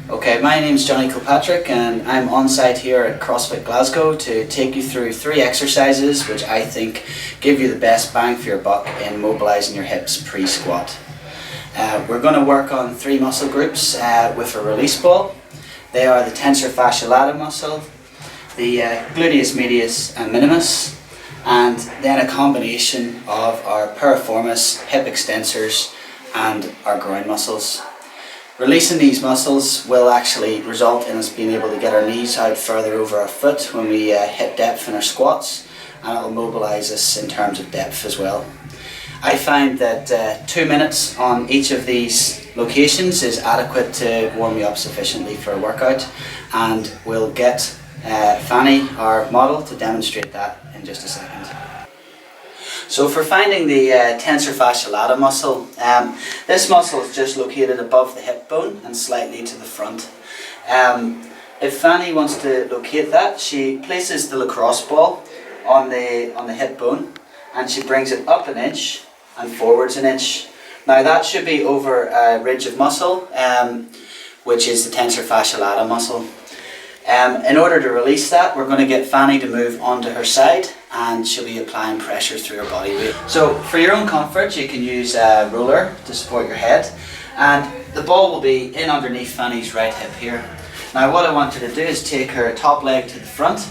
Okay, my name is Jonny Kilpatrick and I'm on site here at CrossFit Glasgow to take you through 3 exercises which I think give you the best bang for your buck in mobilising your hips pre-squat. We're going to work on 3 muscle groups with a release ball. They are the tensor fasciae latae muscle, the gluteus medius and minimus, and then a combination of our piriformis, hip extensors and our groin muscles. Releasing these muscles will actually result in us being able to get our knees out further over our foot when we hit depth in our squats, and it will mobilise us in terms of depth as well. I find that 2 minutes on each of these locations is adequate to warm you up sufficiently for a workout, and we'll get Fanny, our model, to demonstrate that in just a second. So for finding the tensor fasciae latae muscle, this muscle is just located above the hip bone and slightly to the front. If Fanny wants to locate that, she places the lacrosse ball on the hip bone and she brings it up an inch and forwards an inch. Now that should be over a ridge of muscle, which is the tensor fasciae latae muscle. In order to release that, we're going to get Fanny to move onto her side and she'll be applying pressure through her body weight. So for your own comfort, you can use a ruler to support your head, and the ball will be in underneath Fanny's right hip here. Now what I want her to do is take her top leg to the front,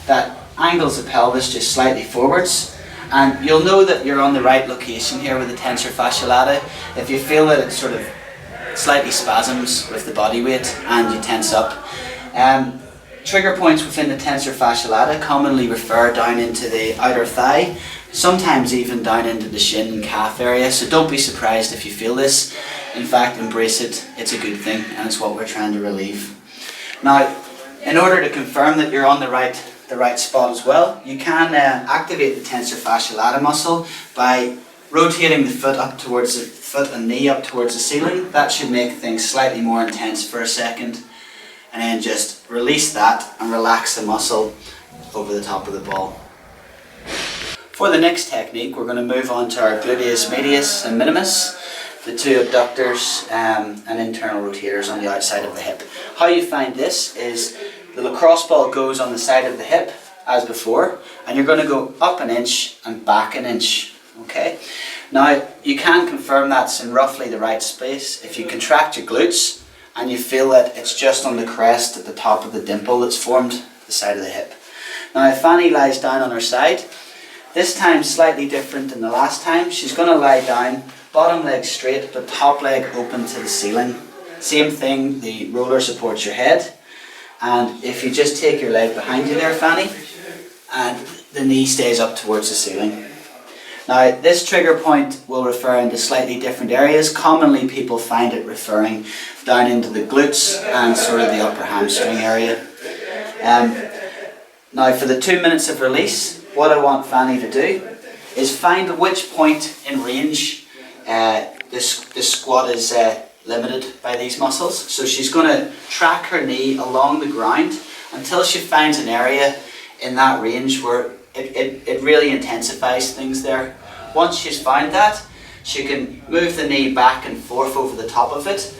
that angles the pelvis just slightly forwards, and you'll know that you're on the right location here with the tensor fasciae latae if you feel that it sort of slightly spasms with the body weight and you tense up. Trigger points within the tensor fasciae latae commonly refer down into the outer thigh, sometimes even down into the shin and calf area, so don't be surprised if you feel this. In fact, embrace it, it's a good thing and it's what we're trying to relieve. Now, in order to confirm that you're on the right spot as well, you can activate the tensor fasciae latae muscle by rotating the foot up towards the foot and knee up towards the ceiling. That should make things slightly more intense for a second. And then just release that and relax the muscle over the top of the ball. For the next technique, we're going to move on to our gluteus medius and minimus, the 2 abductors and internal rotators on the outside of the hip. How you find this is the lacrosse ball goes on the side of the hip as before, and you're going to go up an inch and back an inch. Okay. Now you can confirm that's in roughly the right space if you contract your glutes and you feel that it's just on the crest at the top of the dimple that's formed the side of the hip. Now if Fanny lies down on her side, this time slightly different than the last time, she's going to lie down, bottom leg straight but top leg open to the ceiling. Same thing, the roller supports your head, and if you just take your leg behind you there, Fanny, and the knee stays up towards the ceiling. Now this trigger point will refer into slightly different areas. Commonly people find it referring down into the glutes and sort of the upper hamstring area. Now for the 2 minutes of release, what I want Fanny to do is find which point in range this squat is limited by these muscles. So she's going to track her knee along the ground until she finds an area in that range where it really intensifies things there. Once she's found that, she can move the knee back and forth over the top of it,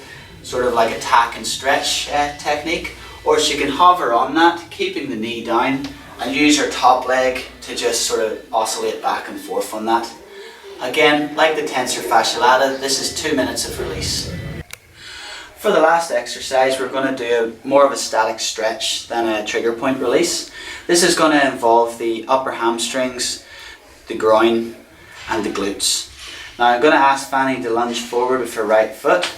sort of like a tack and stretch technique, or she can hover on that, keeping the knee down, and use her top leg to just sort of oscillate back and forth on that. Again, like the tensor fasciae latae, this is 2 minutes of release. For the last exercise, we're going to do more of a static stretch than a trigger point release. This is going to involve the upper hamstrings, the groin and the glutes. Now I'm going to ask Fanny to lunge forward with her right foot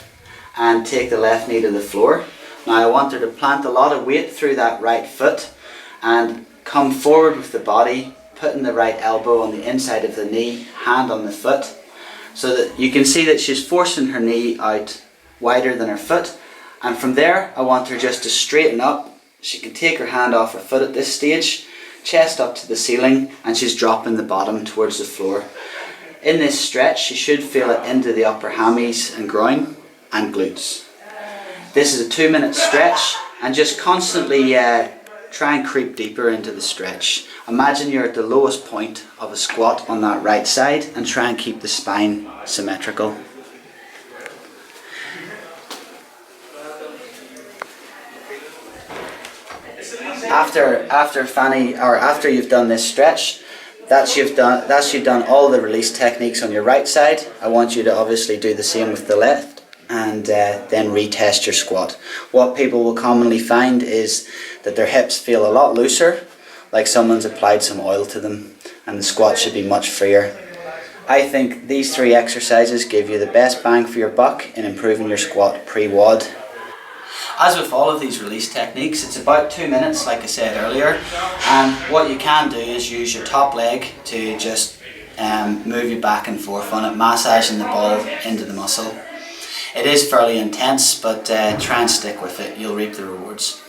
and take the left knee to the floor. Now I want her to plant a lot of weight through that right foot and come forward with the body, putting the right elbow on the inside of the knee, hand on the foot, so that you can see that she's forcing her knee out wider than her foot, and from there I want her just to straighten up. She can take her hand off her foot at this stage, chest up to the ceiling, and she's dropping the bottom towards the floor. In this stretch she should feel it into the upper hammies and groin and glutes. This is a 2 minute stretch, and just constantly try and creep deeper into the stretch. Imagine you're at the lowest point of a squat on that right side and try and keep the spine symmetrical. after you've done this stretch, that's you've done all the release techniques on your right side. I want you to obviously do the same with the left, and then retest your squat. What people will commonly find is that their hips feel a lot looser, like someone's applied some oil to them, and the squat should be much freer. I think these 3 exercises give you the best bang for your buck in improving your squat pre-WOD. As with all of these release techniques, it's about 2 minutes, like I said earlier, and what you can do is use your top leg to just move you back and forth on it, massaging the ball into the muscle. It is fairly intense, but try and stick with it, you'll reap the rewards.